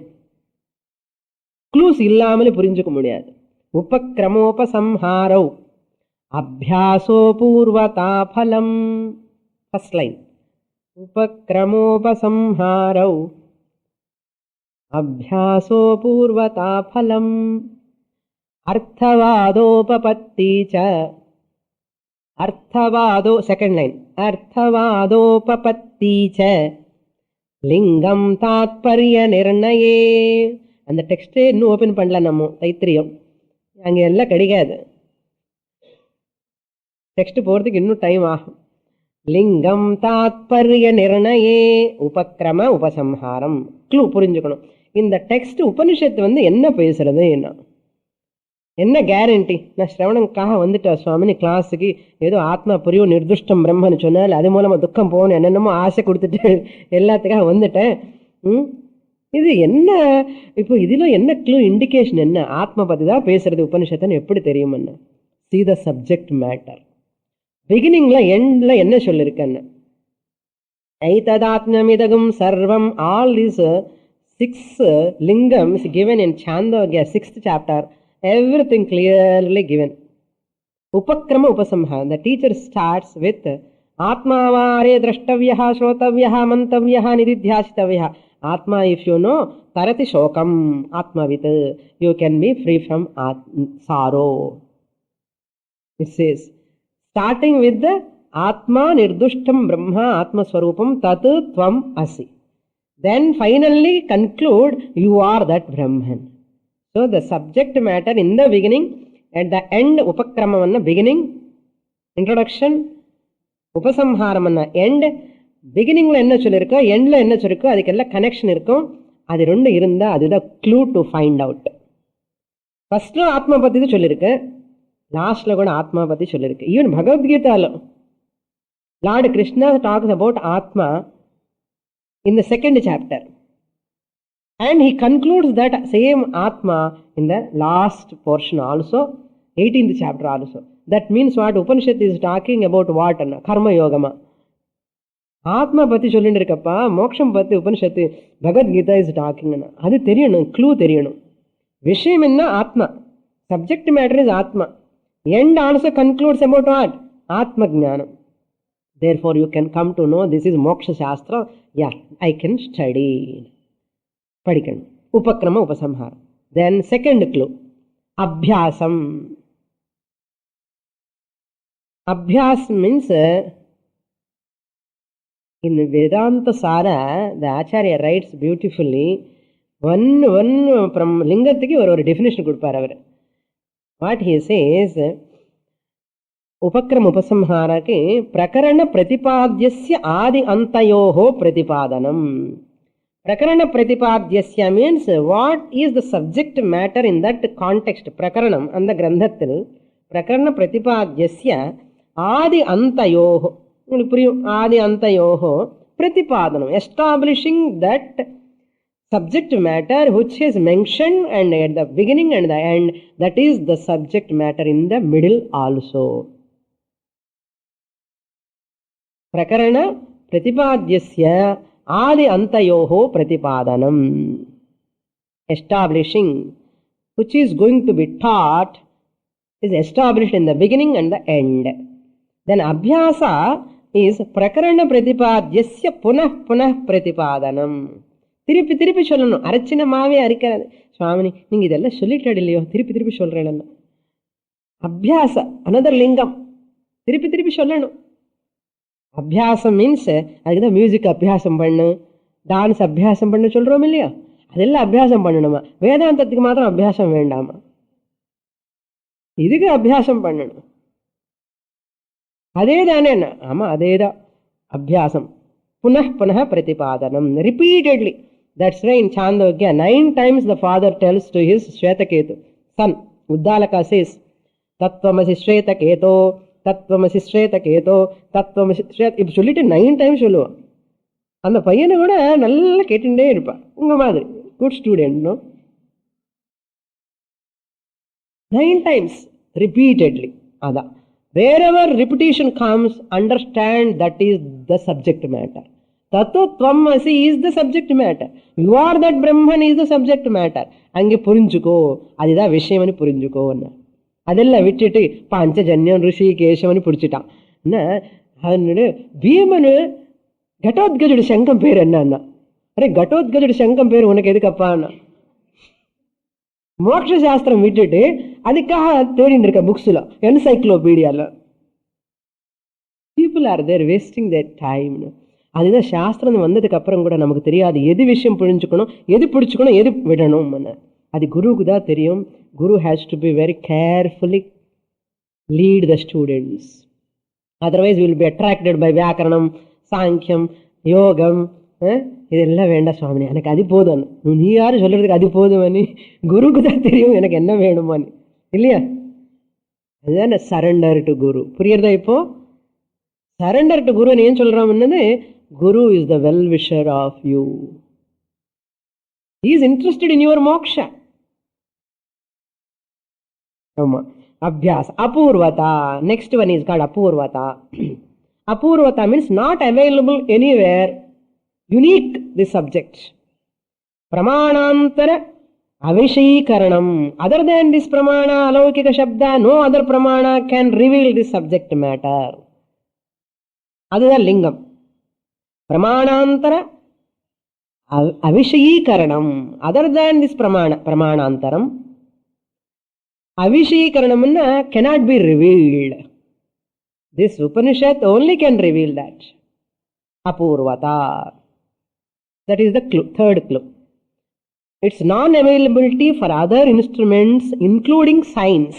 க்ளூஸ் இல்லாமலே புரிஞ்சுக்க முடியாது. உபக்ரமோபசம்ஹாரோ அபியாசோ பூர்வதா பலம். ஃபர்ஸ்ட் லைன் உபக்ரமோபசம்ஹாரோ அபியாசோ பூர்வதா பலம் அர்த்தவாதோபபத்தி ச. அர்த்தவாதோ செகண்ட் லைன் அர்த்தவாதோபபத்தி ச லிங்கம் தாத்பர்ய நிர்ணயே. அந்த டெக்ஸ்டே இன்னும் ஓபன் பண்ணல நம்ம தைத்திரியம், அங்கே எல்லாம் கிடைக்காது. டெக்ஸ்ட் போகிறதுக்கு இன்னும் டைம் ஆகும். லிங்கம் தாத்பர்ய நிர்ணயே உபக்ரம உபசம்ஹாரம். க்ளூ புரிஞ்சுக்கணும். இந்த டெக்ஸ்ட் உபனிஷத்து வந்து என்ன பேசுறது, என்ன கேரண்டி? நான் ஸ்ரவணனுக்காக வந்துட்டேன் சுவாமினி கிளாஸுக்கு, ஏதோ ஆத்மா புரியும் நிர்துஷ்டம் பிரம்மன்னு சொன்னால் அது மூலமாக துக்கம் போகணும் என்னென்னமோ ஆசை கொடுத்துட்டு எல்லாத்துக்காக வந்துட்டேன். இது என்ன இப்போ இதில் என்ன க்ளூ, இண்டிகேஷன் என்ன? ஆத்மா பற்றி தான் பேசுறது உபனிஷத்துன்னு எப்படி தெரியும்னு. see the subject matter. பிகினிங்ல எண்ட்ல என்ன சொல்லிருக்கேன்னு, ஐததாத்மியமிதகும் சர்வம், all these 6 lingams given in Chandogya 6th chapter, everything clearly given. Upakrama Upasamhara, the teacher starts with Atmavare drashtavyah shrotavyah mantavyah nididhyasitavyah. Atma, if you know, tarati shokam atmavit, you can be free from sorrow. It says, starting with the Atma nirdushtam Brahma Atma Swarupam Tat Tvam Asi. Then finally conclude, you are that Brahman. So the subject matter in the beginning, at the end Upakramamanna beginning, introduction, Upasamharamanna end, பிகினிங்ல என்ன சொல்லிருக்கோ எண்ட்ல என்ன சொல்லிருக்கோ அதுக்கெல்லாம் connection இருக்கும். அது ரெண்டு இருந்தா அதுதான் clue to find out. ஃபர்ஸ்ட்ல ஆத்மா பத்தி தான் சொல்லியிருக்கு, லாஸ்ட்ல கூட ஆத்மா பத்தி சொல்லியிருக்கு. ஈவன் பகவத்கீதால லார்ட் கிருஷ்ணா டாக்ஸ் அபவுட் ஆத்மா in the second chapter, and he concludes that same atma in the last portion also, 18th chapter also. That means what Upanishad is talking about, what karma yogama. ஆத்மா பத்தி சொல்லிட்டு இருக்கப்பா, மோட்சம் பத்தி உபனிஷத்து Bhagavad Gita is talking. அது தெரியணும், clue தெரியணும். விஷயம் என்ன? ஆத்மா. சப்ஜெக்ட் மேட்டர் இஸ் ஆத்மா. End also concludes about what? ஆத்ம ஜானம். Therefore you can come to know this is moksha shastra. Yeah, I can study. Padikkan. Upakrama upasamhara. Then second clue. Abhyasam. Abhyas means in Vedanta Sara, the Acharya writes beautifully. One from Lingathiki or definition kodupar. What he says, ఉపక్రమ ఉపసంహారకి ప్రకరణ ప్రతిపాద్యస్య ఆది అంతయోః ప్రతిపాదనం. ప్రకరణ ప్రతిపాద్యస్య means what is the subject matter in that context. ప్రకరణం அந்த கிரந்தத்தில் பிரகரண பிரதிபாத்யஸ்ய ஆதி அந்தயோः, உங்களுக்கு புரியும், ஆதி அந்தயோः பிரதிபாதனம், establishing that subject matter which is mentioned and at the beginning and the end, that is the subject matter in the middle also. ప్రకరణ ప్రతిపాద్యస్య ఆది అంతయోః ప్రతిపాదనం, establishing which is going to be taught is established in the beginning and the end. Then abhyasa is ప్రకరణ ప్రతిపాద్యస్య పునః పునః ప్రతిపాదనం. திருப்பி திருப்பி சொல்லணும். அரைச்சின மாவே அரைக்கிறது. சுவாமினி நீங்க இதெல்லாம் சொல்லிட்டாடு இல்லையோ, திருப்பி திருப்பி சொல்றேன். அபியாச அனதர் லிங்கம், திருப்பி திருப்பி சொல்லணும். அபியாசம் மீன்ஸ் அதுக்குதான் மியூசிக் அபியாசம் பண்ணு, டான்ஸ் அபியாசம் பண்ணு சொல்றோம் இல்லையா, அதெல்லாம் அபியாசம் பண்ணணுமா? வேதாந்தத்துக்கு மாத்திரம் அபியாசம் வேண்டாமா? இதுக்கு அபியாசம் பண்ணணும். அதே தானே? ஆமா, அதேதான் அபியாசம். புனః புனः பிரதிபாதனம், repeatedly. That's why in Chandogya 9 times the father tells to his Shvetaketu son, Uddalaka says, Tattvamasi Shvetaketo, Tattvamasi Shvetaketo, Tattvamasi Shvetaketo. இப்ப சொல்லிட்டு 9 times சொல்லுவான். அந்த பையனை கூட நல்லா கேட்டுட்டே இருப்பான், உங்க மாதிரி good student. No, 9 times repeatedly. அதான், wherever repetition comes, understand that is the subject matter. Tato Tvamasi is the subject matter. You are that Brahman is the subject matter. அங்கே புரிஞ்சுக்கோ, அதுதான் விஷயம்னு புரிஞ்சுக்கோ. அதெல்லாம் விட்டுட்டு பாஞ்சஜன்யம் ரிஷி கேசவனு பிடிச்சிட்டான். என்ன பீமனு கட்டோத்கஜுடைய சங்கம் பேர் என்னன்னா, அரே கட்டோத்கஜுடைய சங்கம் பேர் உனக்கு எதுக்கப்பான்னா, மோட்ச சாஸ்திரம் விட்டுட்டு அதுக்காக தேடிட்டு இருக்க புக்ஸ்ல, என்சைக்ளோபீடியால. People are there wasting their time. அதுதான் சாஸ்திரம் வந்ததுக்கு அப்புறம் கூட நமக்கு தெரியாது எது விஷயம் புரிஞ்சுக்கணும், எது பிடிச்சுக்கணும், எது விடணும். அது குருவுக்கு தான் தெரியும். Guru has to be very carefully lead the students. Otherwise will be attracted by vyakaranam, sankhyam, யோகம். இதெல்லாம் வேண்டாம் சுவாமி, எனக்கு அது போதும். நீ யாரும் சொல்றதுக்கு அது போதும், குருக்கு தான் தெரியும் எனக்கு என்ன வேணுமான்னு, இல்லையா? அதுதான் சரண்டர் டு குரு. புரியுறதா? இப்போ சரண்டர் டு குரு ஏன் சொல்றான்னு, guru is the well wisher of you. He is interested in your moksha. ஆமா, abhyas. Apurvata, next one is called apurvata. Apurvata means not available anywhere, unique this subject. Pramanantara avishikaranam. Other than this pramana, alaukika shabda, no other pramana can reveal this subject matter. Adha lingam. Pramanantara avishikaranam. Other than this pramana, pramanantaram, avishikaranam cannot be revealed. This Upanishad only can reveal that. Apurvata. That is the clue, third clue. Its non-availability for other instruments, including science.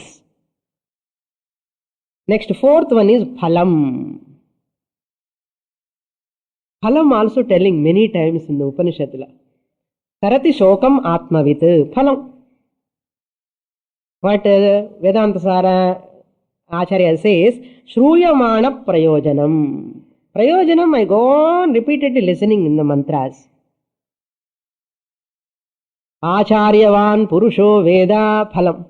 Next, fourth one is phalam. Phalam also telling many times in the Upanishadula. Tarati shokam atmavit. Phalam. What Vedanta Sara Acharya says, Shruyamana prayojanam. Prayojanam, I go on repeatedly listening in the mantras. Acharyavan Purusho Veda Phalam.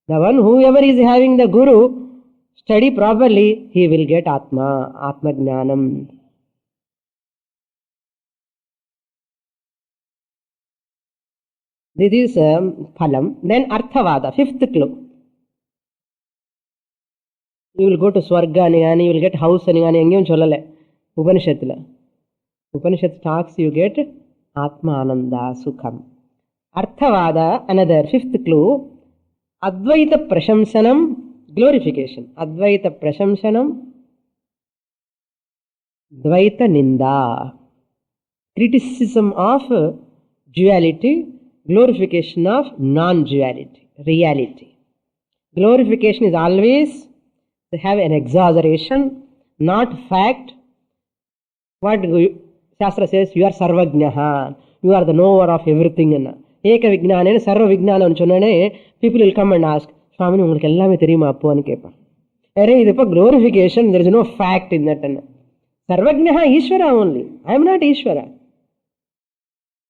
The one, whoever is having the Guru, study properly, he will get Atma, Atma Jnanam. This is Phalam. Then Arthavada, fifth clue. You will go to Swarga ani, you will get house ani, engem cholale. Upanishadula. Upanishad talks, you get Atma Ananda Sukham. Arthavada, another fifth clue. Advaita Prashamsanam, glorification. Advaita Prashamsanam, Dvaita Ninda. Criticism of duality, glorification of non-duality, reality. Glorification is always to have an exaggeration, not fact. What Shastra says, you are Sarvajnaha, you are the knower of everything. Eka Vijnana, Sarva Vijnana Chonane, people will come and ask, Swami, ungalku ellame theriyuma appo ani kepa. Arey, idu glorification, there is no fact in that. Sarvajnaha Ishvara only. I am not Ishvara.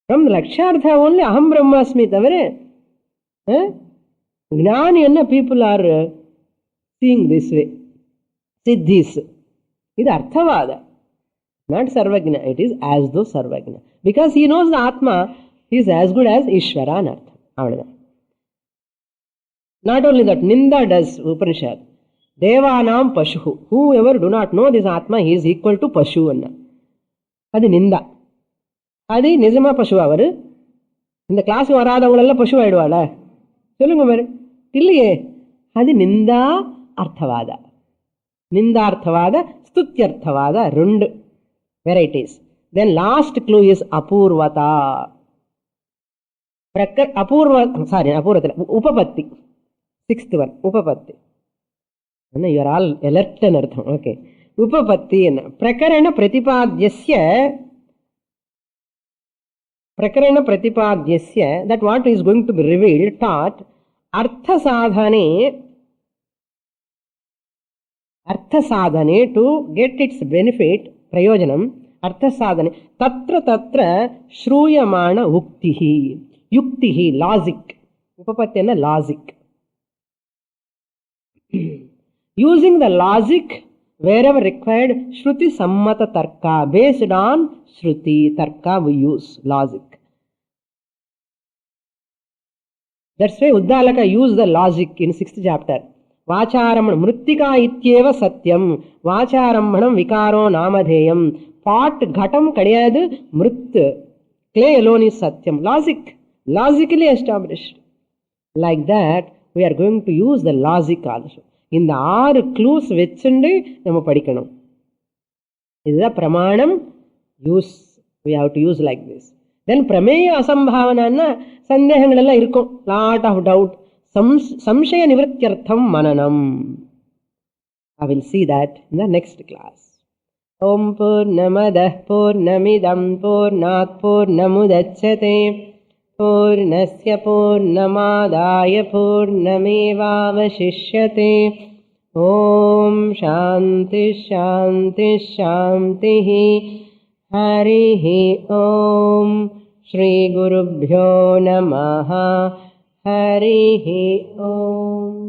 From the Lakshartha only, Aham Brahmasmi tavare. Gnani anna people are seeing this way. Siddhis. It is Arthavada. Not Sarvajna. It is as though Sarvajna. Because he knows the Atma, he is as good as Ishvara and Artha. Not only that, Ninda does Upanishad. Devanam Pashu. Whoever do not know this Atma, he is equal to Pashu anna. Adi Ninda. Adi Nijama Pashu avaru. In the class varadavangalla Pashu aiduvala. Sollunga mare. Illiye. Adi Ninda Arthavada. Ninda Arthavada, Stutyarthavada, Rund varieties. Then last clue is Apurvata. Upapatti. Sixth one, Upapatti. You are all alert and artham. Okay. Upapatti. Prakarana Pratipadyasya, that what is going to be revealed, taught, Artha sadhane to get its benefit, prayojanam, Artha sadhane, tatra shruyamana yuktihi, logic. Upapatyana, logic. Using the logic wherever required, Shruti Sammata Tarka, based on Shruti Tarka we use logic. That's why Uddalaka used the logic in 6th chapter. Vacharamana Mrittika ityeva satyam, Vacharammanam vikaro namadheyam, pot ghatam kadiyadu mrit, clay alone is satyam. Logic, logically established. Like that, we are going to use the logic also. In the 6 clues vechundu nama padikkanum. This is a pramanam use. We have to use like this. Then prameya asambhavanana sandehangalella irukkum. Lot of doubt. Samshaya nivrityartham mananam. I will see that in the next class. Om Purnamadah Purnamidam Purnat Purnamudachyate Purnasya Purnamadaya Purnamevavashishyate. Om Shanti Shanti Shanti. Harihi Om. Shri Gurubhyo Namaha. Harihi Om.